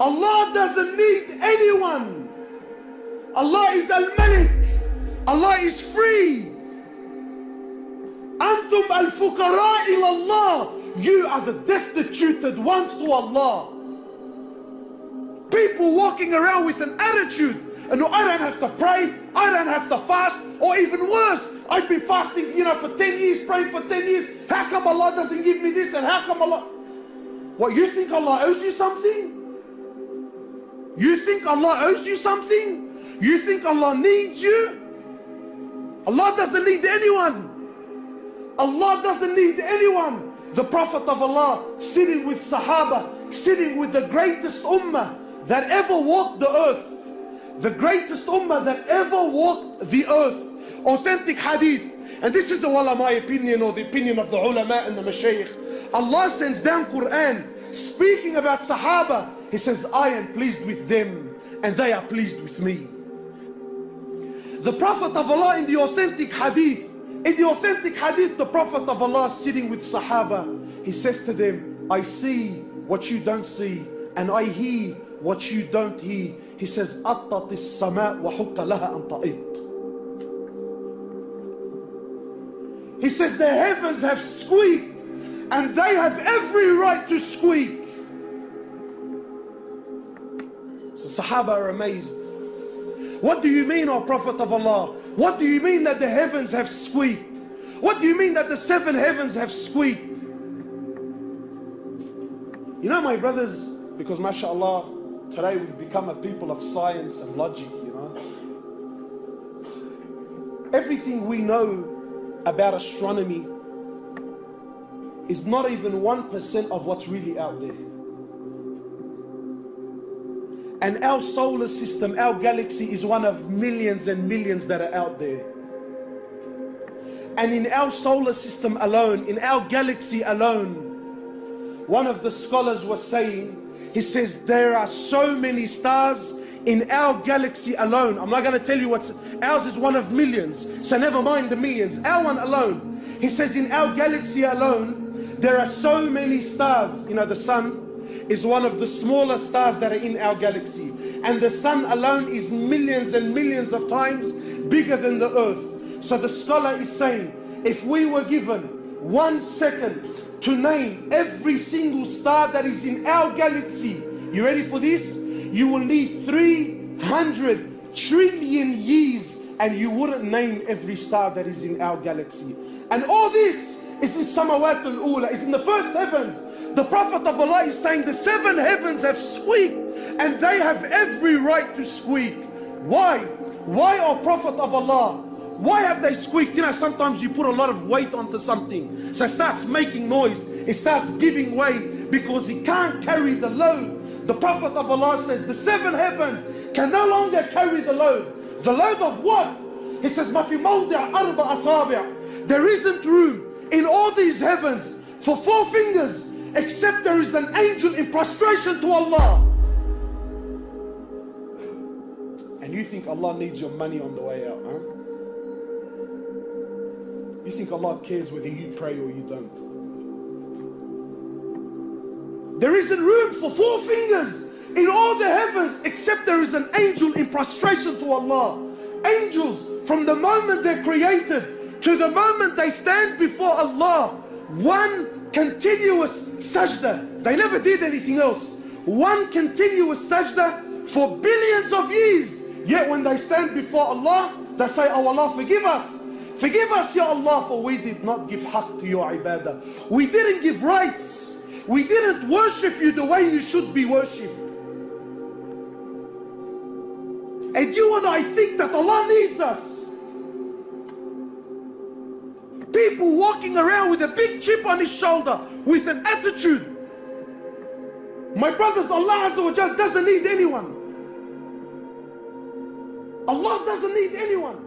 Allah doesn't need anyone. Allah is Al-Malik. Allah is free. Antum al-fuqara ilallah. You are the destituted ones to Allah. People walking around with an attitude, and no, I don't have to pray, I don't have to fast, or even worse, I've been fasting, for 10 years, praying for 10 years. How come Allah doesn't give me this? And how come Allah... What, you think Allah owes you something? You think Allah owes you something? You think Allah needs you? Allah doesn't need anyone. Allah doesn't need anyone. The Prophet of Allah sitting with Sahaba, sitting with the greatest ummah that ever walked the earth. The greatest ummah that ever walked the earth. Authentic hadith. And this is my opinion, or the opinion of the ulama and the mashayikh. Allah sends down Quran speaking about Sahaba. He says, I am pleased with them and they are pleased with me. The Prophet of Allah in the authentic hadith, the Prophet of Allah is sitting with Sahaba. He says to them, I see what you don't see, and I hear what you don't hear. He says, أَطَّتِ السَّمَاء وَحُقَّ لَهَا أَن تَئِطْ. He says, the heavens have squeaked, and they have every right to squeak. So Sahaba are amazed. What do you mean, O Prophet of Allah? What do you mean that the heavens have squeaked? What do you mean that the 7 heavens have squeaked? My brothers, because mashallah, today we've become a people of science and logic, Everything we know about astronomy is not even 1% of what's really out there. And our solar system, our galaxy, is one of millions and millions that are out there. And in our solar system alone, in our galaxy alone, one of the scholars was saying, he says, there are so many stars in our galaxy alone. I'm not going to tell you what's, ours is one of millions, so never mind the millions, our one alone. He says in our galaxy alone, there are so many stars. The sun is one of the smaller stars that are in our galaxy. And the sun alone is millions and millions of times bigger than the earth. So the scholar is saying, if we were given 1 second to name every single star that is in our galaxy, you ready for this? You will need 300 trillion years and you wouldn't name every star that is in our galaxy. And all this is in Samawat al-Ula, is in the first heavens. The Prophet of Allah is saying the 7 heavens have squeaked and they have every right to squeak. Why? Why, O Prophet of Allah? Why have they squeaked? Sometimes you put a lot of weight onto something, so it starts making noise, it starts giving way because it can't carry the load. The Prophet of Allah says the 7 heavens can no longer carry the load. The load of what? He says, مَا فِي مَوْضِعَ أَرْبَ أَصَابِعَ. There isn't room in all these heavens for 4 fingers, except there is an angel in prostration to Allah. And you think Allah needs your money on the way out, huh? You think Allah cares whether you pray or you don't? There isn't room for 4 fingers in all the heavens, except there is an angel in prostration to Allah. Angels, from the moment they're created to the moment they stand before Allah, one continuous sajda. They never did anything else. One continuous sajda for billions of years. Yet when they stand before Allah, they say, oh Allah, forgive us. Forgive us, Ya Allah, for we did not give haqq to your ibadah. We didn't give rights. We didn't worship you the way you should be worshipped. And you and I think that Allah needs us. People walking around with a big chip on his shoulder with an attitude. My brothers, Allah Azza wa Jal doesn't need anyone. Allah doesn't need anyone.